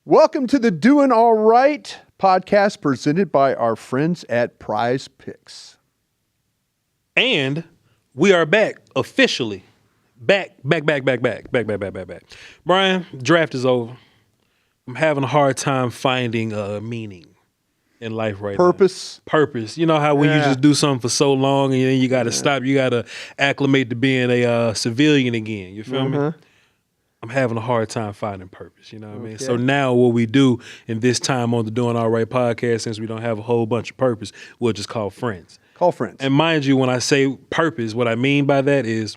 Welcome to the Doing All Right podcast presented by our friends at Prize Picks. And we are back officially. Back. Brian, draft is over. I'm having a hard time finding meaning in life right now. Purpose. You know how when you just do something for so long and then you got to stop, you got to acclimate to being a civilian again. You feel me? I'm having a hard time finding purpose, you know what I mean? So now what we do in this time on the Doing All Right podcast, since we don't have a whole bunch of purpose, we'll just call friends. Call friends. And mind you, when I say purpose, what I mean by that is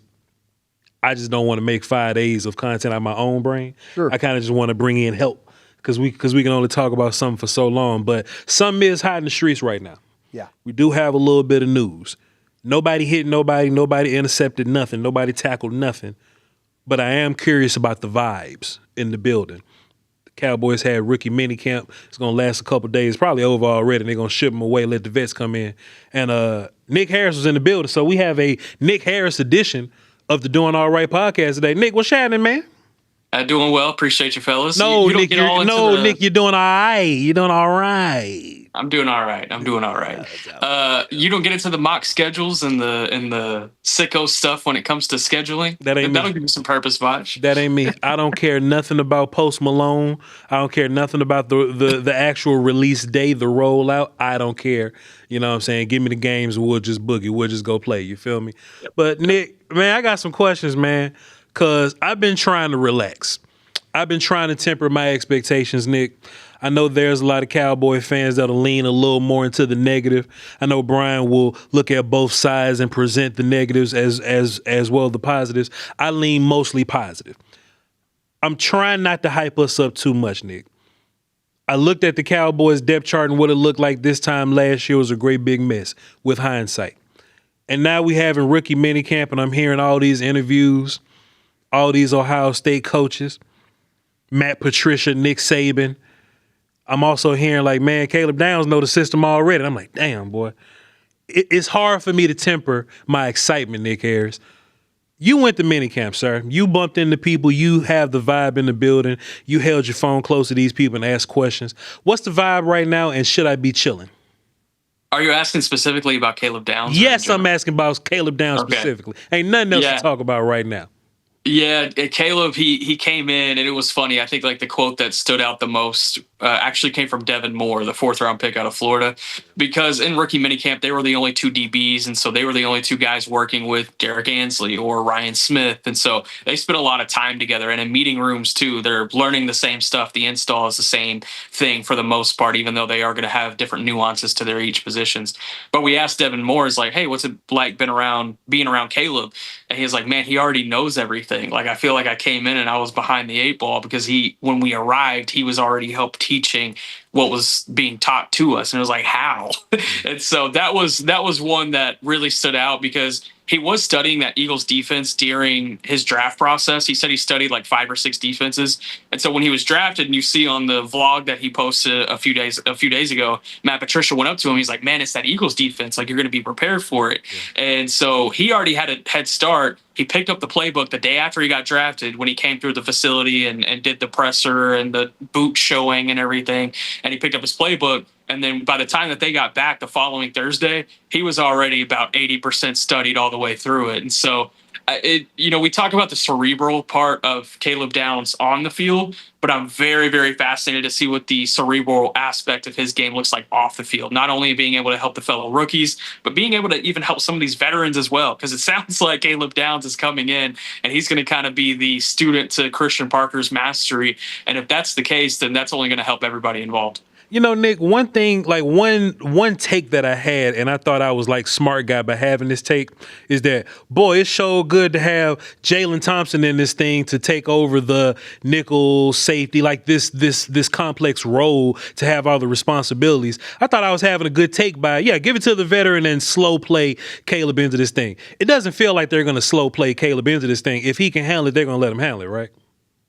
I just don't want to make 5 days of content out of my own brain. Sure. I kind of just want to bring in help because we can only talk about something for so long. But something is hot in the streets right now. Yeah. We do have a little bit of news. Nobody hit nobody. Nobody intercepted nothing. Nobody tackled nothing. But I am curious about the vibes in the building. The Cowboys had rookie minicamp. It's going to last a couple days, probably over already. They're going to ship them away, let the vets come in. And Nick Harris was in the building. So we have a Nick Harris edition of the Doing All Right podcast today. Nick, what's happening, man? Doing well. Appreciate you, fellas. No, you Nick, Nick, you're doing all right. You're doing all right. I'm doing all right. You don't get into the mock schedules and the sicko stuff when it comes to scheduling. That'll give you some purpose, Voch. That ain't me. I don't care nothing about Post Malone. I don't care nothing about the actual release day, the rollout. I don't care. You know what I'm saying? Give me the games. We'll just boogie. We'll just go play. You feel me? Yep. But Nick, man, I got some questions, man. Because I've been trying to relax. I've been trying to temper my expectations, Nick. I know there's a lot of Cowboy fans that'll lean a little more into the negative. I know Brian will look at both sides and present the negatives as well as the positives. I lean mostly positive. I'm trying not to hype us up too much, Nick. I looked at the Cowboys depth chart and what it looked like this time last year was a great big mess with hindsight. And now we having rookie minicamp and I'm hearing all these interviews, all these Ohio State coaches, Matt Patricia, Nick Saban. I'm also hearing like, man, Caleb Downs know the system already. And I'm like, damn, boy. It's hard for me to temper my excitement, Nick Harris. You went to minicamp, sir. You bumped into people. You have the vibe in the building. You held your phone close to these people and asked questions. What's the vibe right now, and should I be chilling? Are you asking specifically about Caleb Downs? Yes, I'm asking about Caleb Downs specifically. Ain't nothing else to talk about right now. Yeah, Caleb, he came in, and it was funny. I think like the quote that stood out the most actually came from Devin Moore, the 4th-round pick out of Florida, because in rookie minicamp, they were the only 2 DBs, and so they were the only 2 guys working with Derek Ansley or Ryan Smith, and so they spent a lot of time together, and in meeting rooms, too, they're learning the same stuff. The install is the same thing for the most part, even though they are going to have different nuances to their each positions. But we asked Devin Moore, is like, hey, what's it like being around Caleb? And he was like, man, he already knows everything. Like, I feel like I came in and I was behind the 8 ball because when we arrived, he was already helped teaching what was being taught to us. And it was like, how? And so that was one that really stood out because he was studying that Eagles defense during his draft process. He said he studied like 5 or 6 defenses. And so when he was drafted, and you see on the vlog that he posted a few days ago, Matt Patricia went up to him. He's like, man, it's that Eagles defense. Like, you're going to be prepared for it. Yeah. And so he already had a head start. He picked up the playbook the day after he got drafted when he came through the facility and did the presser and the boot showing and everything. And he picked up his playbook. And then by the time that they got back the following Thursday, he was already about 80% studied all the way through it. And so, we talk about the cerebral part of Caleb Downs on the field, but I'm very, very fascinated to see what the cerebral aspect of his game looks like off the field. Not only being able to help the fellow rookies, but being able to even help some of these veterans as well. Because it sounds like Caleb Downs is coming in and he's going to kind of be the student to Christian Parker's mastery. And if that's the case, then that's only going to help everybody involved. You know, Nick, one thing, like one take that I had, and I thought I was like smart guy by having this take, is that, boy, it's so good to have Jalen Thompson in this thing to take over the nickel safety, like this complex role to have all the responsibilities. I thought I was having a good take by, give it to the veteran and slow play Caleb into this thing. It doesn't feel like they're going to slow play Caleb into this thing. If he can handle it, they're going to let him handle it, right?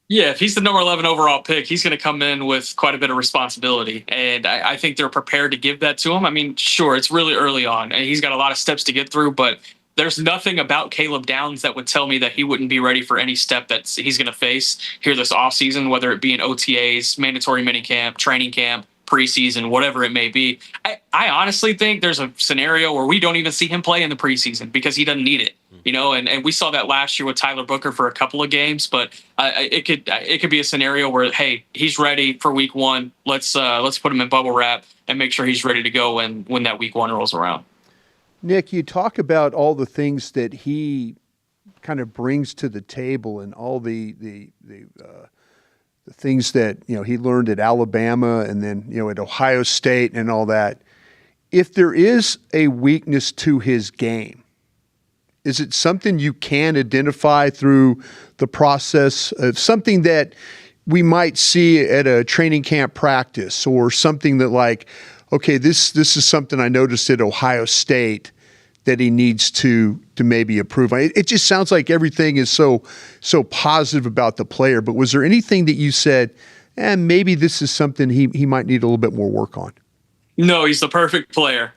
Yeah, if he's the number 11 overall pick, he's going to come in with quite a bit of responsibility. And I think they're prepared to give that to him. I mean, sure, it's really early on, and he's got a lot of steps to get through, but there's nothing about Caleb Downs that would tell me that he wouldn't be ready for any step that he's going to face here this offseason, whether it be in OTAs, mandatory minicamp, training camp, preseason, whatever it may be. I honestly think there's a scenario where we don't even see him play in the preseason because he doesn't need it. And we saw that last year with Tyler Booker for a couple of games, but it could be a scenario where, hey, he's ready for week one. Let's put him in bubble wrap and make sure he's ready to go when that week one rolls around. Nick, you talk about all the things that he kind of brings to the table and all the things that he learned at Alabama and then at Ohio State and all that. If there is a weakness to his game, is it something you can identify through the process of something that we might see at a training camp practice, or something that like, okay, this is something I noticed at Ohio State that he needs to maybe improve? It just sounds like everything is so positive about the player, but was there anything that you said, maybe this is something he might need a little bit more work on? No, he's the perfect player.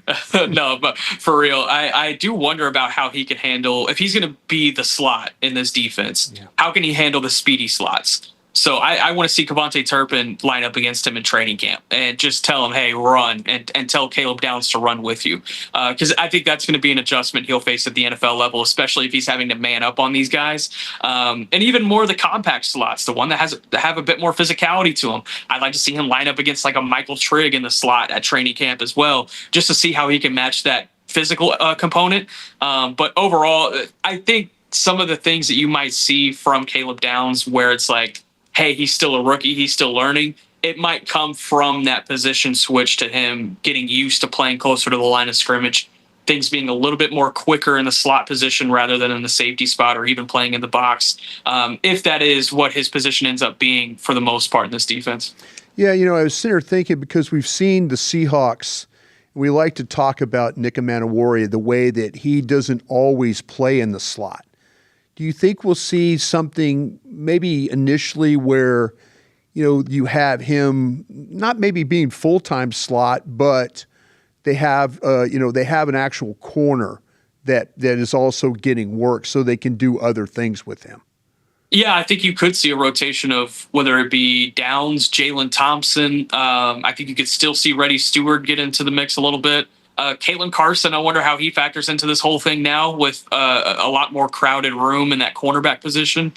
No, but for real, I do wonder about how he can handle, if he's going to be the slot in this defense, how can he handle the speedy slots? So I want to see Kevontae Turpin line up against him in training camp and just tell him, hey, run, and tell Caleb Downs to run with you. Because I think that's going to be an adjustment he'll face at the NFL level, especially if he's having to man up on these guys. And even more the compact slots, the one that have a bit more physicality to him. I'd like to see him line up against like a Michael Trigg in the slot at training camp as well, just to see how he can match that physical component. But overall, I think some of the things that you might see from Caleb Downs where it's like, hey, he's still a rookie, he's still learning, it might come from that position switch to him getting used to playing closer to the line of scrimmage, things being a little bit more quicker in the slot position rather than in the safety spot or even playing in the box, if that is what his position ends up being for the most part in this defense. Yeah, I was sitting there thinking, because we've seen the Seahawks, we like to talk about Nick Imagn, the way that he doesn't always play in the slot. Do you think we'll see something maybe initially where, you have him not maybe being full-time slot, but they have, they have an actual corner that is also getting work so they can do other things with him? Yeah, I think you could see a rotation of whether it be Downs, Jalen Thompson. I think you could still see Reddy Stewart get into the mix a little bit. Caitlin Carson, I wonder how he factors into this whole thing now with a lot more crowded room in that cornerback position.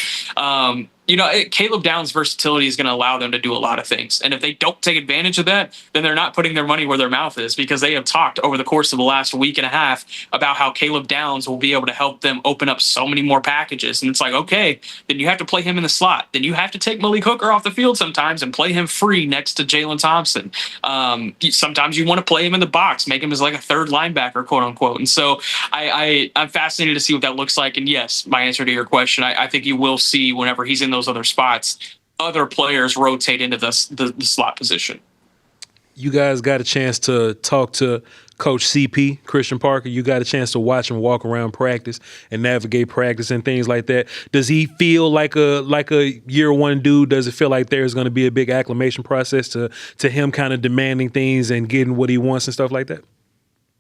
Caleb Downs' versatility is going to allow them to do a lot of things. And if they don't take advantage of that, then they're not putting their money where their mouth is, because they have talked over the course of the last week and a half about how Caleb Downs will be able to help them open up so many more packages. And it's like, okay, then you have to play him in the slot. Then you have to take Malik Hooker off the field sometimes and play him free next to Jalen Thompson. Sometimes you want to play him in the box, make him as like a third linebacker, quote unquote. And so I'm fascinated to see what that looks like. And yes, my answer to your question, I think you will see whenever he's in those other spots, other players rotate into the slot position. You guys got a chance to talk to Coach CP, Christian Parker. You got a chance to watch him walk around practice and navigate practice and things like that. Does he feel like a year one dude? Does it feel like there's going to be a big acclimation process to him kind of demanding things and getting what he wants and stuff like that?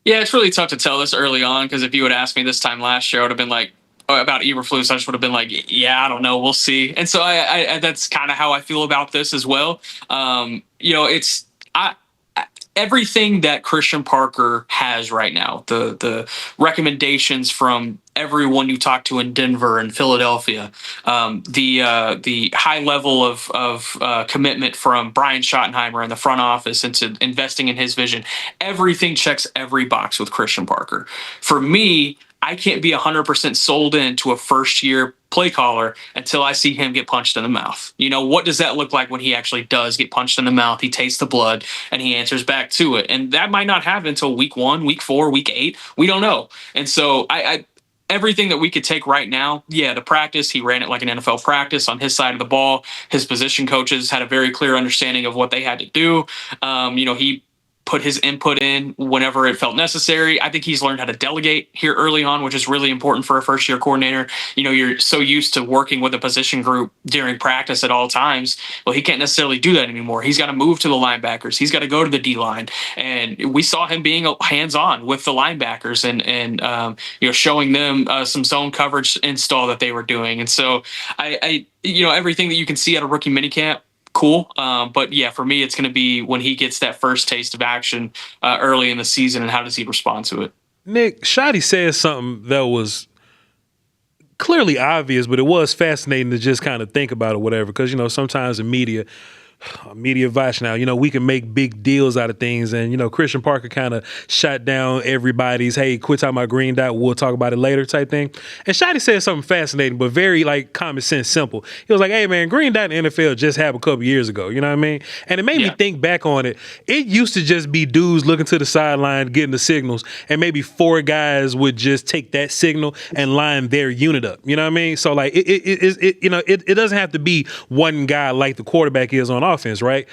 Yeah, it's really tough to tell this early on, because if you had asked me this time last year, I would have been like, about Eberflus, I just would have been like, yeah, I don't know, we'll see. And so I that's kind of how I feel about this as well. It's everything that Christian Parker has right now, the recommendations from everyone you talk to in Denver and Philadelphia, the high level of commitment from Brian Schottenheimer in the front office into investing in his vision, everything checks every box with Christian Parker. For me, I can't be 100% sold into a first-year play caller until I see him get punched in the mouth. What does that look like when he actually does get punched in the mouth? He tastes the blood and he answers back to it. And that might not happen until week 1, week 4, week 8. We don't know. And so everything that we could take right now, the practice, he ran it like an NFL practice on his side of the ball. His position coaches had a very clear understanding of what they had to do. He put his input in whenever it felt necessary. I think he's learned how to delegate here early on, which is really important for a first-year coordinator. You know, you're so used to working with a position group during practice at all times. Well, he can't necessarily do that anymore. He's got to move to the linebackers. He's got to go to the D-line. And we saw him being hands-on with the linebackers and you know, showing them some zone coverage install that they were doing. And so I you know, everything that you can see out of rookie minicamp, cool. But yeah, for me, it's going to be when he gets that first taste of action early in the season, and how does he respond to it? Nick, Shiyazh said something that was clearly obvious, but it was fascinating to just kind of think about it, whatever, because, you know, sometimes in media advice now, you know, we can make big deals out of things. And, you know, Christian Parker kind of shot down everybody's, hey, quit talking about green dot, we'll talk about it later type thing. And Shiyazh said something fascinating, but very like common sense, simple. He was like, hey man, green dot in the NFL just happened a couple years ago. You know what I mean? And it made me think back on it. It used to just be dudes looking to the sideline, getting the signals, and maybe 4 guys would just take that signal and line their unit up. You know what I mean? So like it doesn't have to be one guy like the quarterback is on offense, right?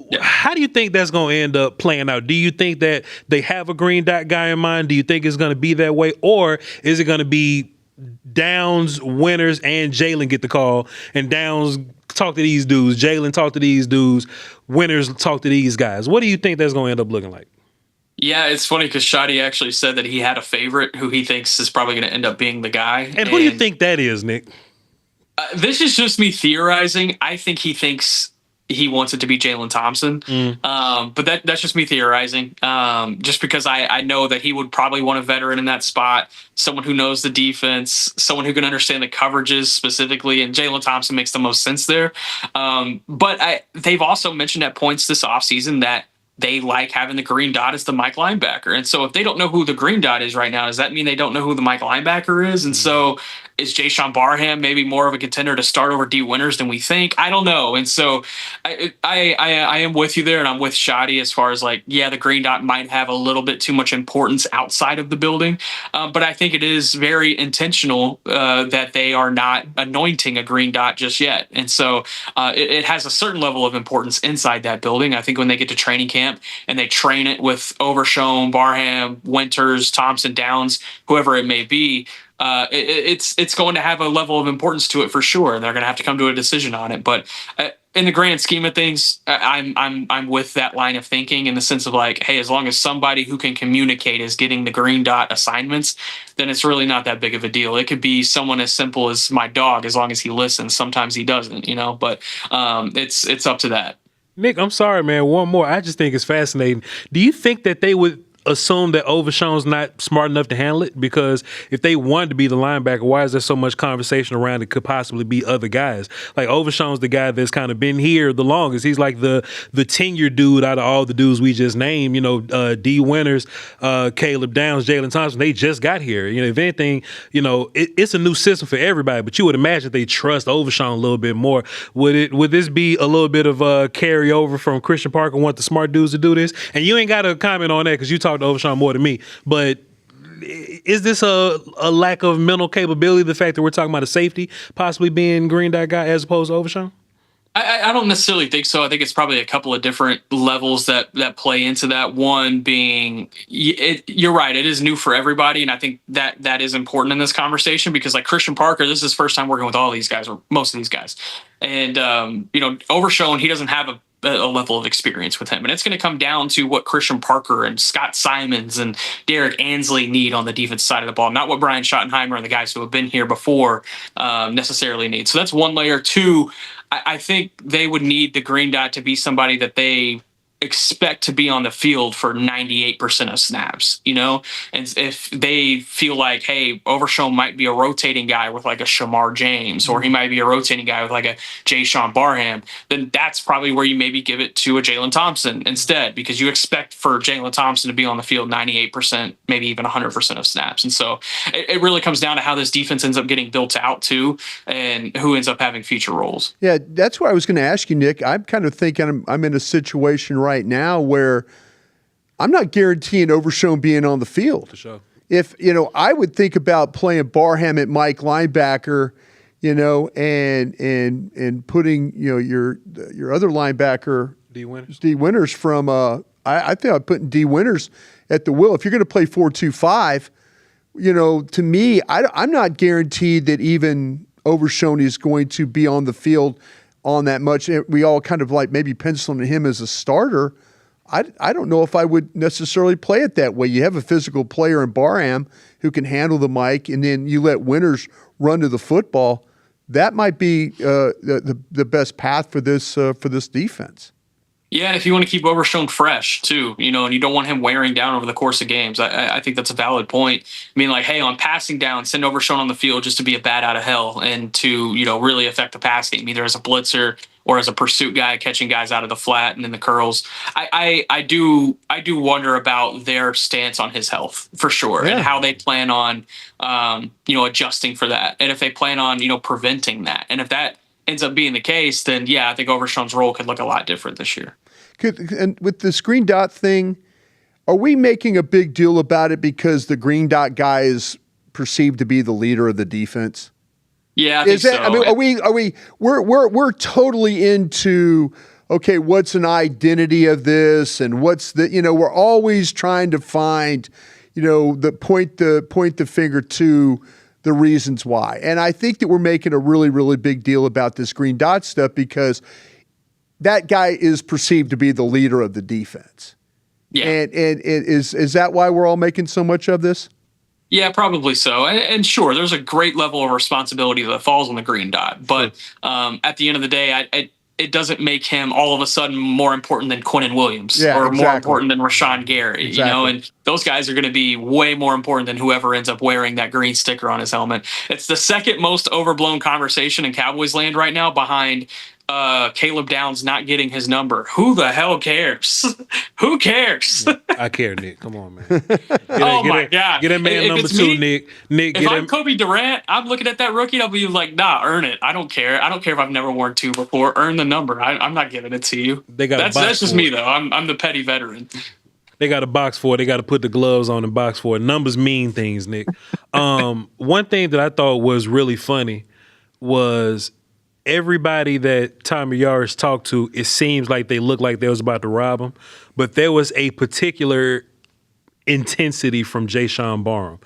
Yeah. How do you think that's going to end up playing out? Do you think that they have a green dot guy in mind? Do you think it's going to be that way? Or is it going to be Downs, Winters, and Jalen get the call, and Downs talk to these dudes, Jalen talk to these dudes, Winters talk to these guys? What do you think that's going to end up looking like? Yeah, it's funny because Shiyazh actually said that he had a favorite who he thinks is probably going to end up being the guy. And who do you think that is, Nick? This is just me theorizing. I think he thinks he wants it to be Jalen Thompson. But that's just me theorizing. Just because I know that he would probably want a veteran in that spot, someone who knows the defense, someone who can understand the coverages specifically, and Jalen Thompson makes the most sense there. But they've also mentioned at points this offseason that they like having the green dot as the Mike linebacker. And so if they don't know who the green dot is right now, does that mean they don't know who the Mike linebacker is? And so is Jaishawn Barham maybe more of a contender to start over D Winters than we think? I don't know. And so I am with you there, and I'm with Shiyazh as far as like, yeah, the green dot might have a little bit too much importance outside of the building. But I think it is very intentional that they are not anointing a green dot just yet. And so it has a certain level of importance inside that building. I think when they get to training camp and they train it with Overshown, Barham, Winters, Thompson, Downs, whoever it may be, it's going to have a level of importance to it for sure. They're going to have to come to a decision on it. But in the grand scheme of things, I'm with that line of thinking in the sense of like, hey, as long as somebody who can communicate is getting the green dot assignments, then it's really not that big of a deal. It could be someone as simple as my dog, as long as he listens. Sometimes he doesn't, you know. But it's up to that. Nick, I'm sorry, man. One more. I just think it's fascinating. Do you think that they would assume that Overshown's not smart enough to handle it? Because if they wanted to be the linebacker, why is there so much conversation around it could possibly be other guys? Like Overshown's the guy that's kind of been here the longest. He's like the tenured dude out of all the dudes we just named. You know, D Winters, Caleb Downs, Jalen Thompson, they just got here. You know, if anything, you know, it's a new system for everybody, but you would imagine they trust Overshown a little bit more. Would this be a little bit of a carryover from Christian Parker, want the smart dudes to do this? And you ain't got to comment on that because you talk to Overshown more than me, but is this a lack of mental capability, the fact that we're talking about a safety possibly being green dot guy as opposed to Overshown? I don't necessarily think so. I think it's probably a couple of different levels that play into that. One being, you're right, it is new for everybody, and I think that is important in this conversation because, like Christian Parker, this is his first time working with all these guys, or most of these guys. And, you know, Overshown, he doesn't have a level of experience with him. And it's going to come down to what Christian Parker and Scott Simons and Derek Ansley need on the defense side of the ball, not what Brian Schottenheimer and the guys who have been here before necessarily need. So that's one layer. Two, I think they would need the green dot to be somebody that they expect to be on the field for 98% of snaps, you know? And if they feel like, hey, Overshown might be a rotating guy with like a Shamar James, or he might be a rotating guy with like a Jaishawn Barham, then that's probably where you maybe give it to a Jalen Thompson instead, because you expect for Jalen Thompson to be on the field 98%, maybe even 100% of snaps. And so it really comes down to how this defense ends up getting built out too, and who ends up having future roles. Yeah, that's what I was going to ask you, Nick. I'm kind of thinking I'm in a situation right now where I'm not guaranteeing Overshown being on the field. For sure. If, you know, I would think about playing Barham at Mike linebacker, you know, and putting, you know, your other linebacker D Winters. D Winters from I think I'm putting D Winters at the wheel. If you're going to play 4-2-5, to me, I'm not guaranteed that even Overshown is going to be on the field on that much. We all kind of like maybe penciling him as a starter. I don't know if I would necessarily play it that way. You have a physical player in Barham who can handle the mic, and then you let Winters run to the football. That might be the best path for this defense. Yeah, and if you want to keep Overshown fresh too, and you don't want him wearing down over the course of games, I think that's a valid point. I mean, like, hey, on passing down, send Overshown on the field just to be a bat out of hell and to really affect the pass game, either as a blitzer or as a pursuit guy, catching guys out of the flat and in the curls. I do wonder about their stance on his health for sure, and how they plan on adjusting for that, and if they plan on preventing that, and if that ends up being the case, then yeah, I think Overshown's role could look a lot different this year. And with this green dot thing, are we making a big deal about it because the green dot guy is perceived to be the leader of the defense? Yeah, I think so. I mean, we're totally into, okay, what's an identity of this, and what's we're always trying to find, the point the finger to the reasons why. And I think that we're making a really, really big deal about this green dot stuff because that guy is perceived to be the leader of the defense. Yeah. And is that why we're all making so much of this? Yeah, probably so. And sure, there's a great level of responsibility that falls on the green dot. But at the end of the day, it doesn't make him all of a sudden more important than Quinnen Williams or more important than Rashawn Gary, and those guys are going to be way more important than whoever ends up wearing that green sticker on his helmet. It's the second most overblown conversation in Cowboys land right now, behind Caleb Downs not getting his number. Who the hell cares? Who cares? I care, Nick. Come on, man. My God. Get that man number 2, Nick. If I'm Kobe Durant, I'm looking at that rookie, I'll be like, nah, earn it. I don't care. I don't care if I've never worn 2 before. Earn the number. I'm not giving it to you. That's just me, though. I'm the petty veteran. They got a box for it. They got to put the gloves on and box for it. Numbers mean things, Nick. One thing that I thought was really funny was everybody that Tommy Yards talked to, it seems like they looked like they was about to rob him, but there was a particular intensity from Jaishawn Barham.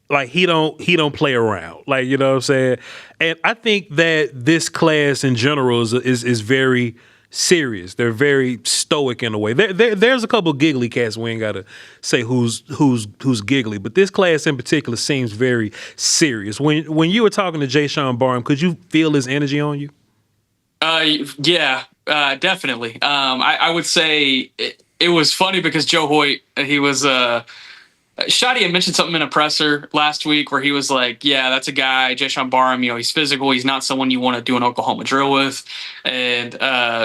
Like he don't play around. Like, you know what I'm saying? And I think that this class in general is very serious. They're very stoic in a way. There's a couple of giggly cats. We ain't gotta say who's giggly, but this class in particular seems very serious. When you were talking to Jaishawn Barham, could you feel his energy on you? Yeah, definitely. I would say it was funny because Joe Hoyt, he was Shadi had mentioned something in a presser last week where he was like, yeah, that's a guy, Jaishawn Barham, he's physical. He's not someone you want to do an Oklahoma drill with. And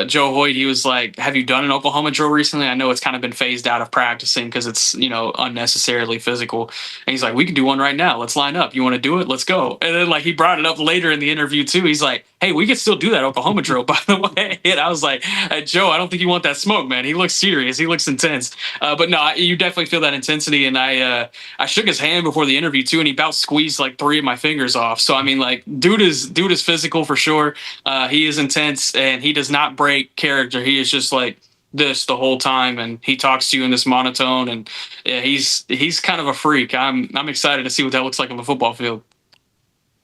Joe Hoyt, he was like, have you done an Oklahoma drill recently? I know it's kind of been phased out of practicing because it's, unnecessarily physical. And he's like, we can do one right now. Let's line up. You want to do it? Let's go. And then he brought it up later in the interview too. He's like, hey, we can still do that Oklahoma drill, by the way. And I was like, Joe, I don't think you want that smoke, man. He looks serious. He looks intense. But no, you definitely feel that intensity. And I shook his hand before the interview too, and he about squeezed 3 of my fingers off. So I mean, dude is physical for sure. He is intense, and he does not break character. He is just this the whole time, and he talks to you in this monotone, and yeah, he's kind of a freak. I'm excited to see what that looks like on the football field.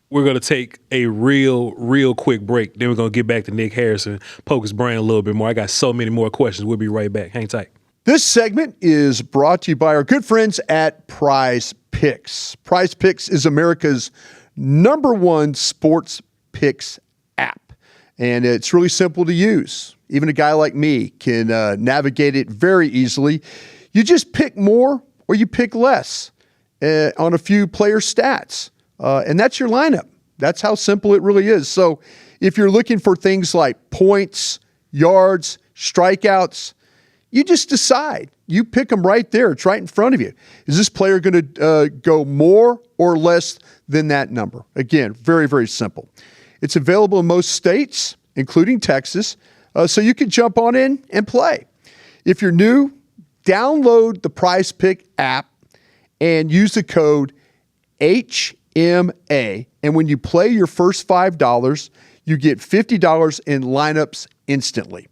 We're going to take a real quick break. Then we're going to get back to Nick Harrison, poke his brain a little bit more. I got so many more questions. We'll be right back. Hang tight. This segment is brought to you by our good friends at Prize Picks. Prize Picks is America's #1 sports picks app, and it's really simple to use. Even a guy like me can navigate it very easily. You just pick more or you pick less on a few player stats, and that's your lineup. That's how simple it really is. So if you're looking for things like points, yards, strikeouts, you just decide. You pick them right there. It's right in front of you. Is this player going to go more or less than that number? Again, very, very simple. It's available in most states, including Texas, so you can jump on in and play. If you're new, download the Prize Pick app and use the code HMA. And when you play your first $5, you get $50 in lineups instantly.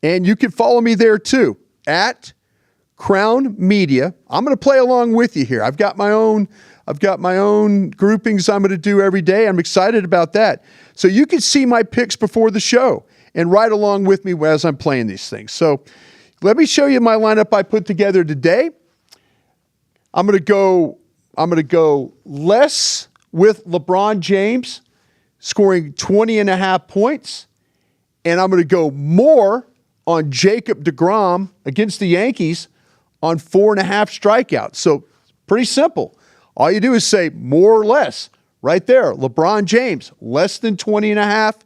And you can follow me there too, at Crown Media. I'm going to play along with you here. I've got my own groupings I'm going to do every day. I'm excited about that. So you can see my picks before the show and ride along with me as I'm playing these things. So let me show you my lineup I put together today. I'm going to go less with LeBron James scoring 20.5 points, and I'm going to go more on Jacob deGrom against the Yankees on 4.5 strikeouts. So pretty simple. All you do is say more or less right there. LeBron James, less than 20.5.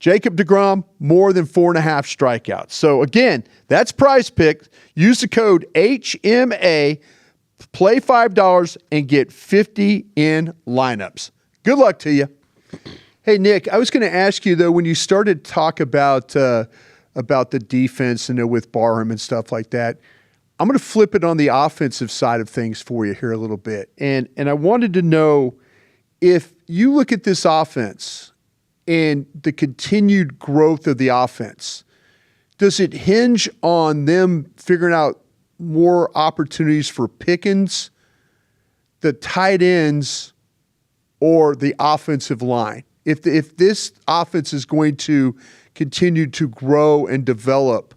Jacob deGrom, more than 4.5 strikeouts. So again, that's Prize Pick. Use the code HMA, play $5, and get 50 in lineups. Good luck to you. Hey, Nick, I was going to ask you, though, when you started to talk about the defense and with Barham and stuff like that, I'm going to flip it on the offensive side of things for you here a little bit. And I wanted to know, if you look at this offense and the continued growth of the offense, does it hinge on them figuring out more opportunities for Pickens, the tight ends, or the offensive line? If this offense is going to continue to grow and develop,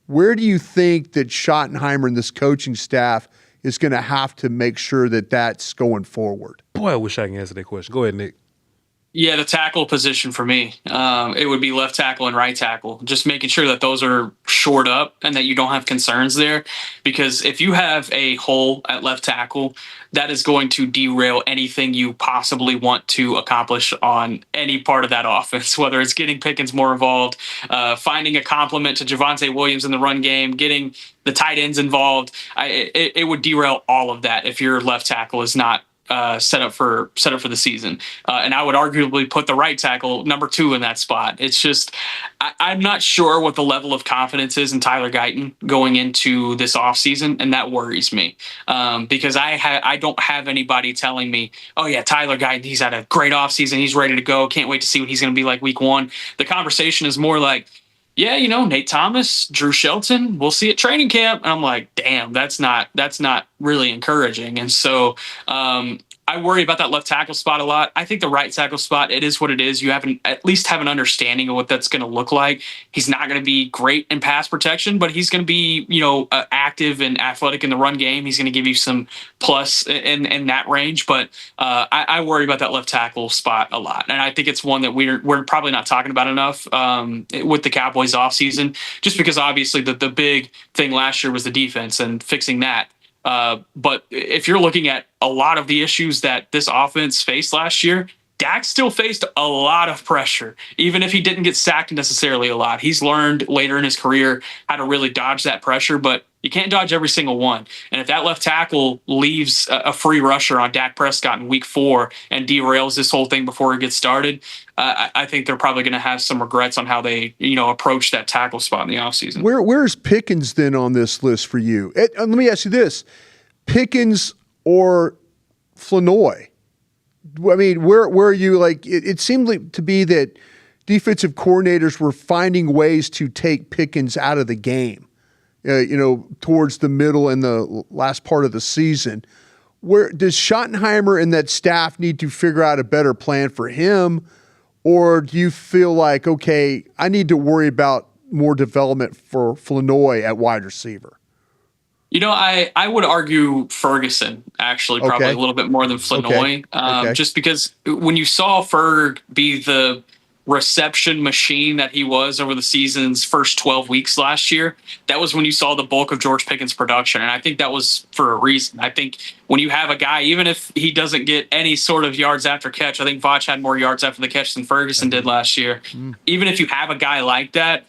where do you think that Schottenheimer and this coaching staff is going to have to make sure that that's going forward? Boy, I wish I can answer that question. Go ahead, Nick. Yeah, the tackle position for me, it would be left tackle and right tackle. Just making sure that those are shored up and that you don't have concerns there. Because if you have a hole at left tackle, that is going to derail anything you possibly want to accomplish on any part of that offense, whether it's getting Pickens more involved, finding a complement to Javonte Williams in the run game, getting the tight ends involved. It would derail all of that if your left tackle is not set up for the season. And I would arguably put the right tackle number 2 in that spot. It's just, I'm not sure what the level of confidence is in Tyler Guyton going into this offseason, and that worries me because I don't have anybody telling me, oh yeah, Tyler Guyton, he's had a great offseason, he's ready to go, can't wait to see what he's going to be like week 1. The conversation is more like, yeah, Nate Thomas, Drew Shelton, we'll see at training camp. And I'm like, damn, that's not really encouraging. And so I worry about that left tackle spot a lot. I think the right tackle spot, it is what it is. You at least have an understanding of what that's going to look like. He's not going to be great in pass protection, but he's going to be, active and athletic in the run game. He's going to give you some plus in that range. But I worry about that left tackle spot a lot. And I think it's one that we're probably not talking about enough with the Cowboys offseason, just because obviously the big thing last year was the defense and fixing that. But if you're looking at a lot of the issues that this offense faced last year, Dak still faced a lot of pressure, even if he didn't get sacked necessarily a lot. He's learned later in his career how to really dodge that pressure, but you can't dodge every single one. And if that left tackle leaves a free rusher on Dak Prescott in week 4 and derails this whole thing before it gets started, I think they're probably going to have some regrets on how they, approach that tackle spot in the offseason. Where's Pickens then on this list for you? Let me ask you this. Pickens or Flanoy? I mean, where are you? Like, it seemed like to be that defensive coordinators were finding ways to take Pickens out of the game, towards the middle and the last part of the season. Where does Schottenheimer and that staff need to figure out a better plan for him? Or do you feel like, okay, I need to worry about more development for Flanoy at wide receiver? I would argue Ferguson, actually, probably a little bit more than Flanoy, just because when you saw Ferg be the reception machine that he was over the season's first 12 weeks last year, that was when you saw the bulk of George Pickens' production. And I think that was for a reason. I think when you have a guy, even if he doesn't get any sort of yards after catch, I think Voch had more yards after the catch than Ferguson did last year. Even if you have a guy like that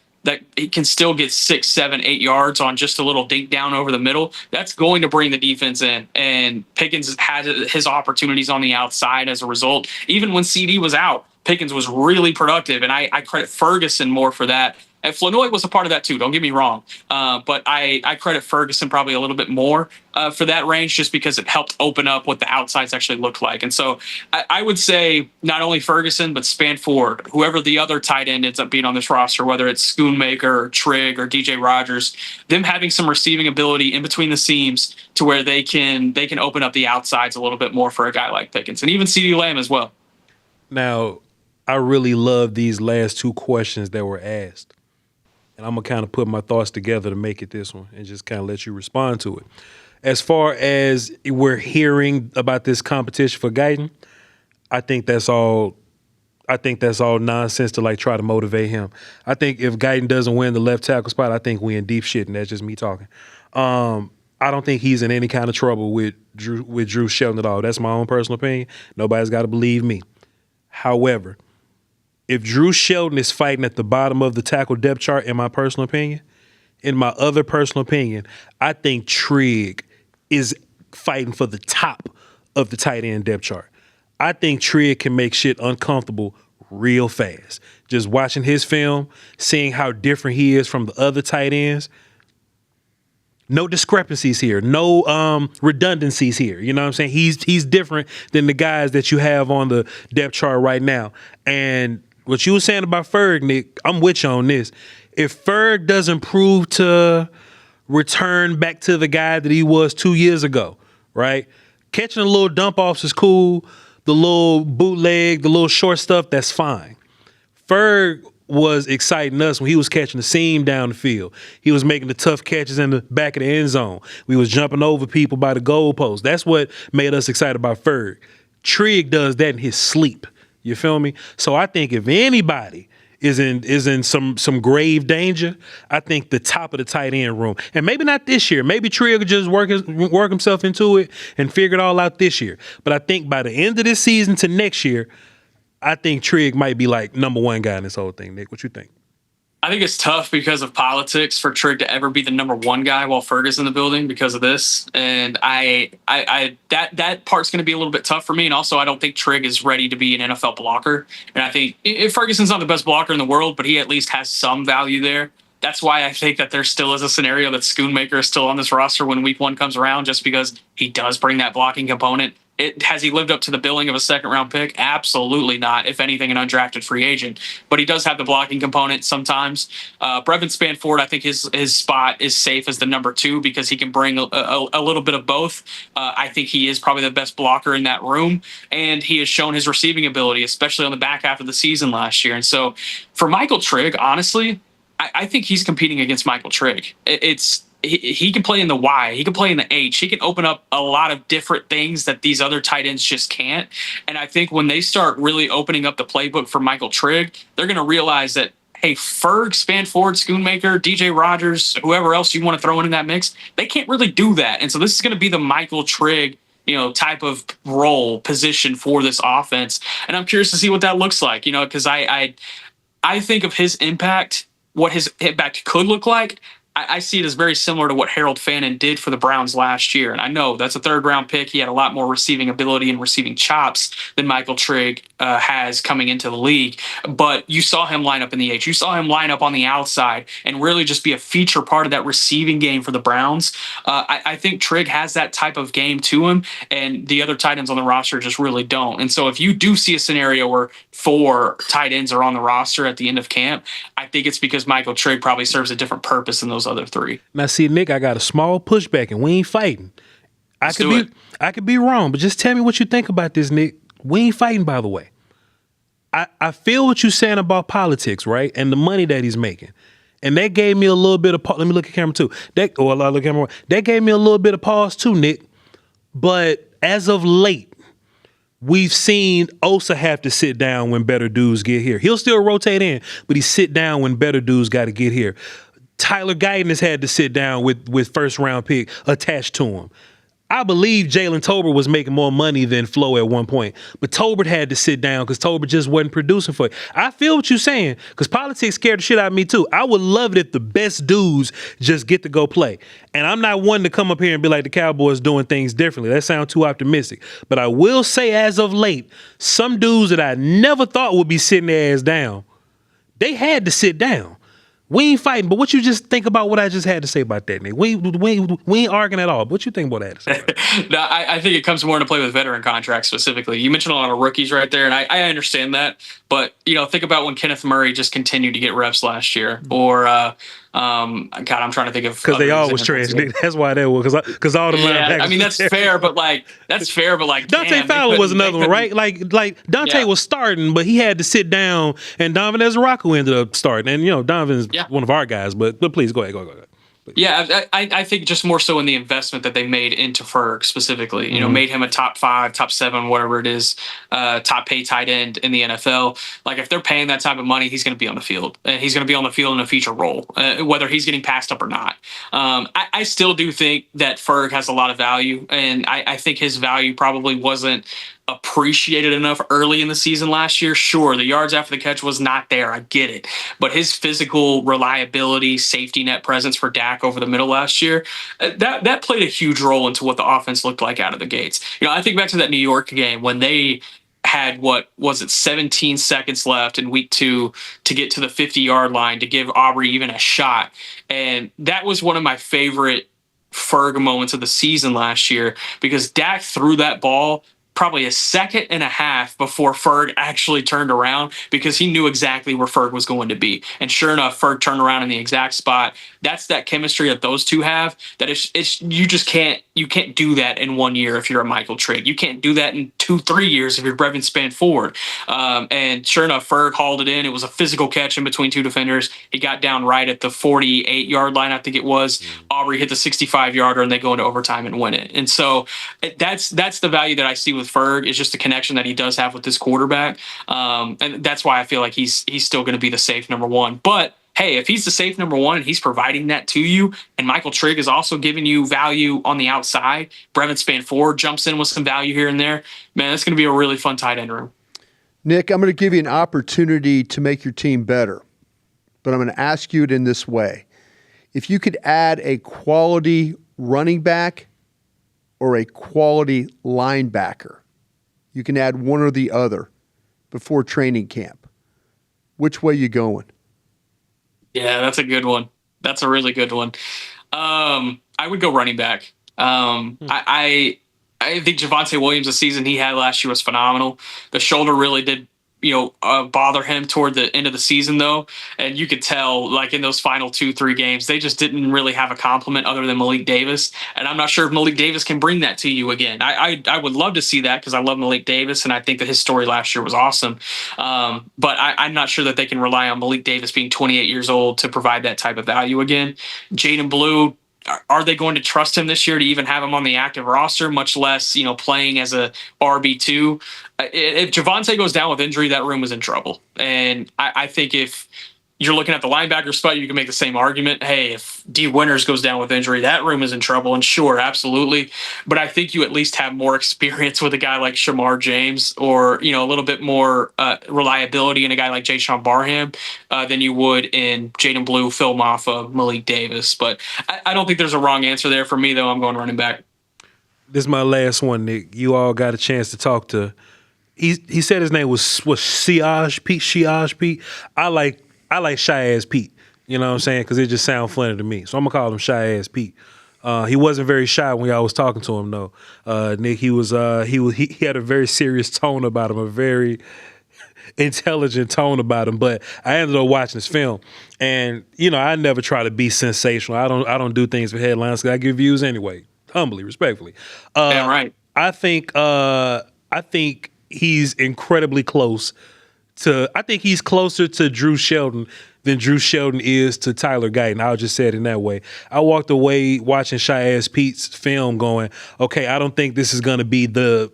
he can still get 6, 7, 8 yards on just a little dink down over the middle, that's going to bring the defense in. And Pickens had his opportunities on the outside as a result. Even when CD was out, Pickens was really productive, and I credit Ferguson more for that. And Flournoy was a part of that too. Don't get me wrong. But I credit Ferguson probably a little bit more for that range, just because it helped open up what the outsides actually look like. And so I would say not only Ferguson, but Spanford, whoever the other tight end ends up being on this roster, whether it's Schoonmaker or Trigg or DJ Rogers, them having some receiving ability in between the seams to where they can open up the outsides a little bit more for a guy like Pickens, and even CeeDee Lamb as well. Now, I really love these last two questions that were asked. And I'm going to kind of put my thoughts together to make it this one and just kind of let you respond to it. As far as we're hearing about this competition for Guyton, I think that's all nonsense to like try to motivate him. I think if Guyton doesn't win the left tackle spot, I think we in deep shit, and that's just me talking. I don't think he's in any kind of trouble with Drew Shelton at all. That's my own personal opinion. Nobody's got to believe me. However, if Drew Shelton is fighting at the bottom of the tackle depth chart, in my personal opinion, I think Trigg is fighting for the top of the tight end depth chart. I think Trigg can make shit uncomfortable real fast. Just watching his film, seeing how different he is from the other tight ends. No discrepancies here. No redundancies here. You know what I'm saying? He's different than the guys that you have on the depth chart right now. And what you were saying about Ferg, Nick, I'm with you on this. If Ferg doesn't prove to return back to the guy that he was 2 years ago, right? Catching a little dump offs is cool. The little bootleg, the little short stuff, that's fine. Ferg was exciting us when he was catching the seam down the field. He was making the tough catches in the back of the end zone. We was jumping over people by the goalpost. That's what made us excited about Ferg. Trigg does that in his sleep. You feel me? So I think if anybody is in some grave danger, I think the top of the tight end room. And maybe not this year. Maybe Trigg will just work himself into it and figure it all out this year. But I think by the end of this season to next year, I think Trigg might be like number one guy in this whole thing. Nick, what you think? I think it's tough because of politics for Trigg to ever be the number one guy while Ferg is in the building because of this. And that part's going to be a little bit tough for me. And also, I don't think Trigg is ready to be an NFL blocker. And I think if Ferguson's not the best blocker in the world, but he at least has some value there. That's why I think that there still is a scenario that Schoonmaker is still on this roster when week one comes around, just because he does bring that blocking component. Has he lived up to the billing of a second-round pick? Absolutely not. If anything, an undrafted free agent. But he does have the blocking component sometimes. Brevin Spanford, I think his spot is safe as the number two because he can bring a little bit of both. I think he is probably the best blocker in that room, and he has shown his receiving ability, especially on the back half of the season last year. And so for Michael Trigg, honestly, I think he's competing against Michael Trigg. He can play in the Y. He can play in the H. He can open up a lot of different things that these other tight ends just can't. And I think when they start really opening up the playbook for Michael Trigg, they're going to realize that, hey, Ferg, Spanford, Schoonmaker, DJ Rogers, whoever else you want to throw in that mix, they can't really do that. And so this is going to be the Michael Trigg, type of role position for this offense. And I'm curious to see what that looks like, because I think of his impact, what his impact could look like. I see it as very similar to what Harold Fannin did for the Browns last year. And I know that's a third-round pick. He had a lot more receiving ability and receiving chops than Michael Trigg has coming into the league. But you saw him line up in the H. You saw him line up on the outside and really just be a feature part of that receiving game for the Browns. I think Trigg has that type of game to him, and the other tight ends on the roster just really don't. And so if you do see a scenario where 4 tight ends are on the roster at the end of camp, I think it's because Michael Trigg probably serves a different purpose than those other 3. Now, see, Nick, I got a small pushback, and we ain't fighting. I could be wrong, but just tell me what you think about this, Nick. We ain't fighting, by the way. I feel what you're saying about politics, right, and the money that he's making, and that gave me a little bit of let me look at camera too. That gave me a little bit of pause too, Nick. But as of late, we've seen Osa have to sit down when better dudes get here. He'll still rotate in, but he sit down when better dudes got to get here. Tyler Guyton has had to sit down with first-round pick attached to him. I believe Jalen Tolbert was making more money than Flo at one point, but Tolbert had to sit down because Tolbert just wasn't producing for it. I feel what you're saying because politics scared the shit out of me too. I would love it if the best dudes just get to go play. And I'm not one to come up here and be like the Cowboys doing things differently. That sounds too optimistic. But I will say as of late, some dudes that I never thought would be sitting their ass down, they had to sit down. We ain't fighting, but what you just think about what I just had to say about that, Nick? We ain't arguing at all. But what you think about that? No, I think it comes more into play with veteran contracts specifically. You mentioned a lot of rookies right there, and I understand that. But, think about when Kenneth Murray just continued to get reps last year. Or, God, I'm trying to think of... Because they all was trash, Nick. That's why they were. Because all the linebackers... I mean, that's fair, but Dante Fowler was another one, right? Like Dante was starting, but he had to sit down, and Donovan Ezraku ended up starting. And, Donovan's one of our guys, but please, go ahead. Yeah, I think just more so in the investment that they made into Ferg specifically, made him a top 5, top 7, whatever it is, top pay tight end in the NFL. Like if they're paying that type of money, he's going to be on the field. He's going to be on the field in a feature role, whether he's getting passed up or not. I still do think that Ferg has a lot of value, and I think his value probably wasn't appreciated enough early in the season last year. Sure, the yards after the catch was not there. I get it. But his physical reliability, safety net presence for Dak over the middle last year, that played a huge role into what the offense looked like out of the gates. I think back to that New York game when they had 17 seconds left in week 2 to get to the 50-yard line to give Aubrey even a shot. And that was one of my favorite Ferg moments of the season last year because Dak threw that ball probably a second and a half before Ferg actually turned around because he knew exactly where Ferg was going to be. And sure enough, Ferg turned around in the exact spot. That's that chemistry that those two have that it's you just can't do that in 1 year if you're a Michael Trigg. You can't do that in 2-3 years if you're Brevin Spanford. And sure enough, Ferg hauled it in. It was a physical catch in between two defenders. He got down right at the 48-yard line, I think it was. Aubrey hit the 65-yarder, and they go into overtime and win it. And so that's the value that I see with Ferg is just the connection that he does have with this quarterback. And that's why I feel like he's still going to be the safe number 1. But hey, if he's the safe number 1 and he's providing that to you, and Michael Trigg is also giving you value on the outside, Brevin Spanford jumps in with some value here and there, man, that's going to be a really fun tight end room. Nick, I'm going to give you an opportunity to make your team better, but I'm going to ask you it in this way. If you could add a quality running back or a quality linebacker, you can add one or the other before training camp. Which way you going? Yeah, that's a good one. That's a really good one. I would go running back. I think Javonte Williams, the season he had last year was phenomenal. The shoulder really did, bother him toward the end of the season though. And you could tell like in those final 2-3 games, they just didn't really have a complement other than Malik Davis. And I'm not sure if Malik Davis can bring that to you again. I would love to see that because I love Malik Davis and I think that his story last year was awesome. But I'm not sure that they can rely on Malik Davis being 28 years old to provide that type of value again. Jaden Blue, are they going to trust him this year to even have him on the active roster, much less, playing as a RB2? If Javonte goes down with injury, that room is in trouble. And I think if you're looking at the linebacker spot, you can make the same argument. Hey, if D. Winters goes down with injury, that room is in trouble. And sure, absolutely. But I think you at least have more experience with a guy like Shamar James or, a little bit more reliability in a guy like Jaishawn Barham than you would in Jaden Blue, Phil Maffa, Malik Davis. But I don't think there's a wrong answer there. For me, though, I'm going running back. This is my last one, Nick. You all got a chance to talk to. He said his name was Shiyazh Pete. I like Shiyazh Pete. You know what I'm saying? Because it just sounds funny to me. So I'm going to call him Shiyazh Pete. He wasn't very shy when y'all was talking to him, though. Nick, he had a very serious tone about him, a very intelligent tone about him. But I ended up watching this film. And, I never try to be sensational. I don't do things for headlines because I give views anyway. Humbly, respectfully. Damn right. I think he's incredibly close to. I think he's closer to Drew Shelton than Drew Shelton is to Tyler Guyton. I'll just say it in that way. I walked away watching Shiyazh Pete's film going, okay, I don't think this is going to be the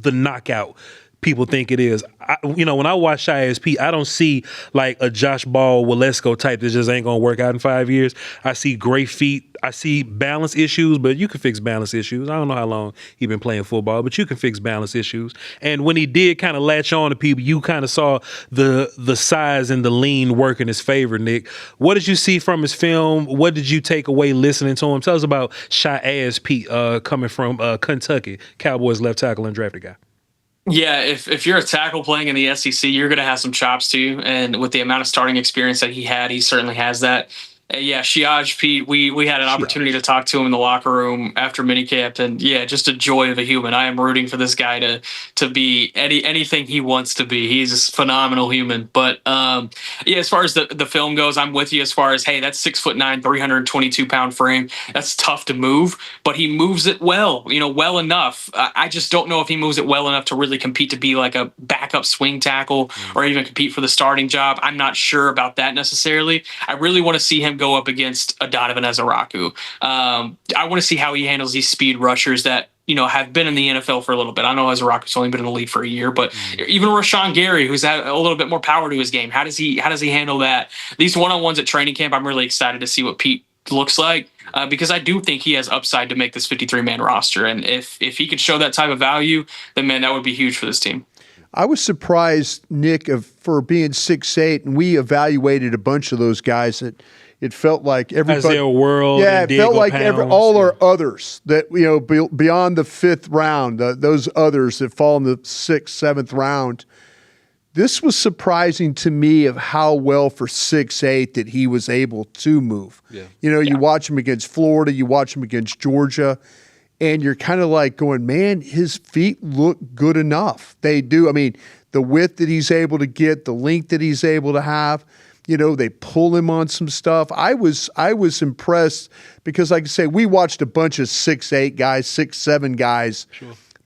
knockout people think it is. When I watch Shiyazh Pete, I don't see like a Josh Ball Walesko type that just ain't gonna work out in 5 years. I see great feet. I see balance issues, but you can fix balance issues. I don't know how long he's been playing football, but you can fix balance issues. And when he did kind of latch on to people, you kind of saw the size and the lean work in his favor, Nick. What did you see from his film? What did you take away listening to him? Tell us about Shiyazh Pete coming from Kentucky, Cowboys left tackle and drafted guy. Yeah, if you're a tackle playing in the SEC, you're going to have some chops too. And with the amount of starting experience that he had, he certainly has that. Yeah, Shiyazh, Pete, we had an opportunity to talk to him in the locker room after minicamp, and yeah, just a joy of a human. I am rooting for this guy to be anything he wants to be. He's a phenomenal human. But yeah, as far as the film goes, I'm with you. As far as hey, that's 6'9", 322-pound frame. That's tough to move, but he moves it well. Well enough. I just don't know if he moves it well enough to really compete to be like a backup swing tackle or even compete for the starting job. I'm not sure about that necessarily. I really want to see him go up against a Donovan Ezaraku. I want to see how he handles these speed rushers that have been in the NFL for a little bit. I know Ezaraku's only been in the league for a year, but even Rashawn Gary, who's had a little bit more power to his game, how does he handle that? These one-on-ones at training camp, I'm really excited to see what Pete looks like because I do think he has upside to make this 53-man roster, and if he could show that type of value, then man, that would be huge for this team. I was surprised, Nick, for being 6'8", and we evaluated a bunch of those guys that it felt like everybody. Isaiah World, yeah, and it felt like Pounds, all our others that beyond the 5th round, those others that fall in the 6th, 7th round. This was surprising to me of how well for 6'8" that he was able to move. Yeah. You watch him against Florida, you watch him against Georgia, and you're kind of like going, man, his feet look good enough. They do. I mean, the width that he's able to get, the length that he's able to have. They pull him on some stuff. I was impressed because, like I say, we watched a bunch of 6'8" guys, 6'7" guys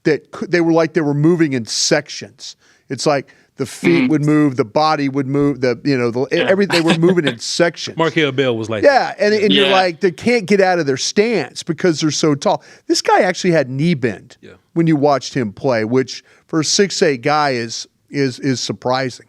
that they were moving in sections. It's like the feet would move, the body would move, everything. They were moving in sections. Markel Bell was like that. And you're like, they can't get out of their stance because they're so tall. This guy actually had knee bend when you watched him play, which for a 6'8" guy is surprising.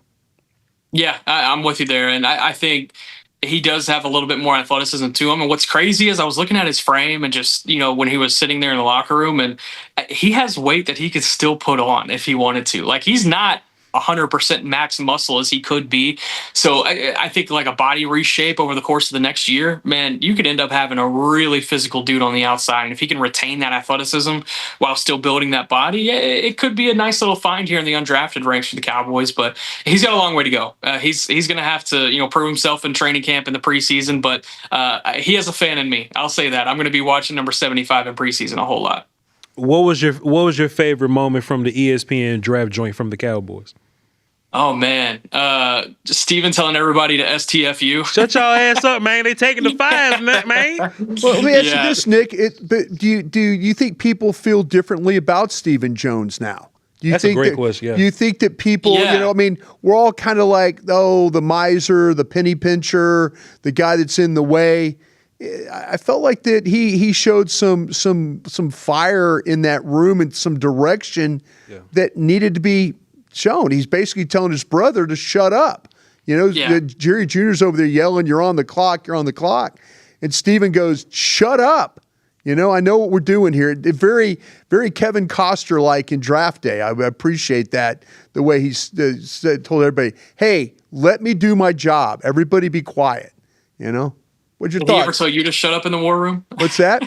Yeah, I'm with you there. And I think he does have a little bit more athleticism to him. And what's crazy is I was looking at his frame and just, when he was sitting there in the locker room, and he has weight that he could still put on if he wanted to. Like, he's not 100% max muscle as he could be. So I think like a body reshape over the course of the next year, man, you could end up having a really physical dude on the outside. And if he can retain that athleticism while still building that body, it could be a nice little find here in the undrafted ranks for the Cowboys. But he's got a long way to go. He's going to have to, prove himself in training camp in the preseason. But he has a fan in me. I'll say that. I'm going to be watching number 75 in preseason a whole lot. What was your favorite moment from the ESPN draft joint from the Cowboys? Oh, man. Steven telling everybody to STFU. Shut y'all ass up, man. They taking the fives, man. Well, let me ask you this, Nick. Do you think people feel differently about Stephen Jones now? That's a great question, yeah. Do you think that people, we're all kind of like, the miser, the penny pincher, the guy that's in the way. I felt like that he showed some fire in that room and some direction that needed to be shown. He's basically telling his brother to shut up. Jerry Jr.'s over there yelling, "You're on the clock, you're on the clock." And Steven goes, "Shut up. I know what we're doing here." Very, very Kevin Costner-like in draft day. I appreciate that, the way he told everybody, "Hey, let me do my job. Everybody be quiet." What'd you thought? Did he ever tell you to shut up in the war room? What's that?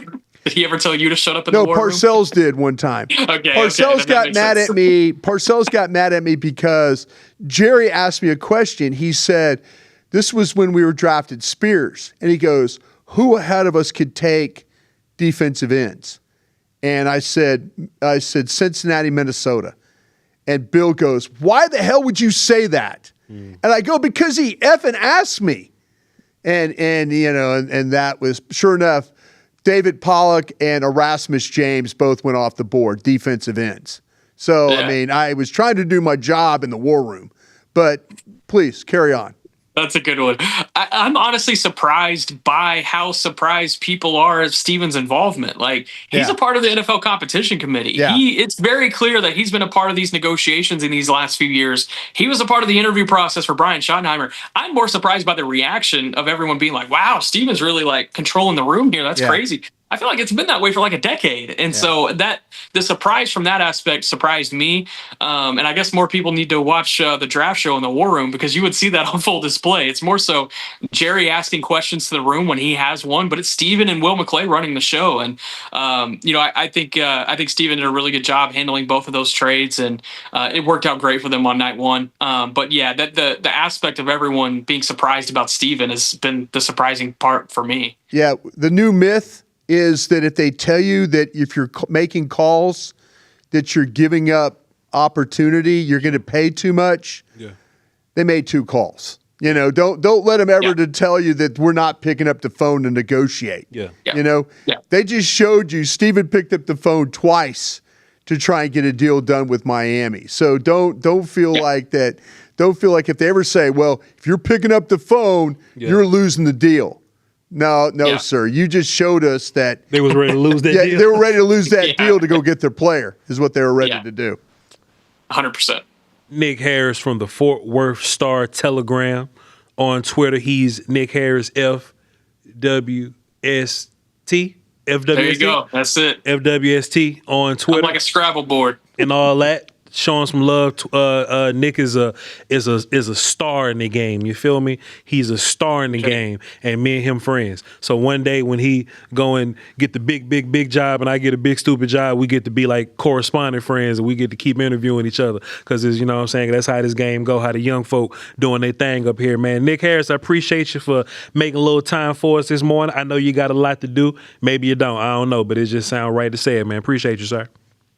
Did he ever tell you to shut up in the war room? No, Parcells did one time. Okay. Parcells got mad at me. Parcells got mad at me because Jerry asked me a question. He said, this was when we were drafted Spears. And he goes, who ahead of us could take defensive ends? And I said Cincinnati, Minnesota. And Bill goes, why the hell would you say that? And I go, because he effing asked me. And that was, sure enough, David Pollock and Erasmus James both went off the board, defensive ends. So, I was trying to do my job in the war room. But please, carry on. That's a good one. I'm honestly surprised by how surprised people are at Steven's involvement. Like, he's a part of the NFL competition committee. Yeah. It's very clear that he's been a part of these negotiations in these last few years. He was a part of the interview process for Brian Schottenheimer. I'm more surprised by the reaction of everyone being like, wow, Steven's really like controlling the room here. That's crazy. I feel like it's been that way for like a decade. And so that the surprise from that aspect surprised me. And I guess more people need to watch the draft show in the War Room, because you would see that on full display. It's more so Jerry asking questions to the room when he has one, but it's Steven and Will McClay running the show. And, I think Steven did a really good job handling both of those trades, and it worked out great for them on night one. But yeah, that the aspect of everyone being surprised about Steven has been the surprising part for me. Yeah. The new myth is that if they tell you that if you're making calls that you're giving up opportunity, you're going to pay too much. Yeah. They made 2 calls. Don't let them ever to tell you that we're not picking up the phone to negotiate. Yeah. They just showed you Steven picked up the phone twice to try and get a deal done with Miami. So don't feel like that. Don't feel like if they ever say, well, if you're picking up the phone, you're losing the deal. No, sir. You just showed us that they was ready to lose that deal. They were ready to lose that deal to go get their player, is what they were ready to do. 100%. Nick Harris from the Fort Worth Star-Telegram. On Twitter, he's Nick Harris FWST. FWST. There you go. That's it. FWST on Twitter. I'm like a Scrabble board. And all that. Showing some love. Nick is a star in the game. You feel me? He's a star in the game, and me and him friends. So one day when he go and get the big job, and I get a big stupid job, we get to be like correspondent friends, and we get to keep interviewing each other, because you know what I'm saying, that's how this game go. How the young folk doing their thing up here, man. Nick Harris, I appreciate you for making a little time for us this morning. I know you got a lot to do. Maybe you don't. I don't know, but it just sounds right to say it, man. Appreciate you, sir.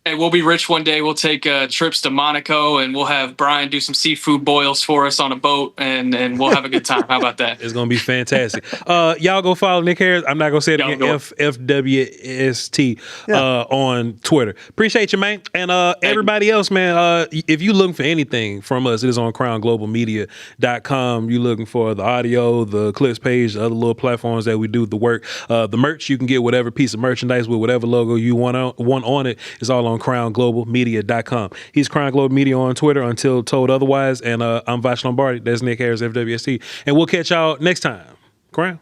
Hey, we'll be rich one day. We'll take trips to Monaco, and we'll have Bryan do some seafood boils for us on a boat, and we'll have a good time. How about that? It's going to be fantastic. Y'all go follow Nick Harris. I'm not going to say it again. FWST on Twitter. Appreciate you, man. And everybody else, man, if you looking for anything from us, it is on crownglobalmedia.com. You looking for the audio, the clips page, the other little platforms that we do the work. The merch, you can get whatever piece of merchandise with whatever logo you want on it. It's all on crownglobalmedia.com. He's Crown Global Media on Twitter until told otherwise. And I'm Voch Lombardi. That's Nick Harris, FWST. And we'll catch y'all next time. Crown.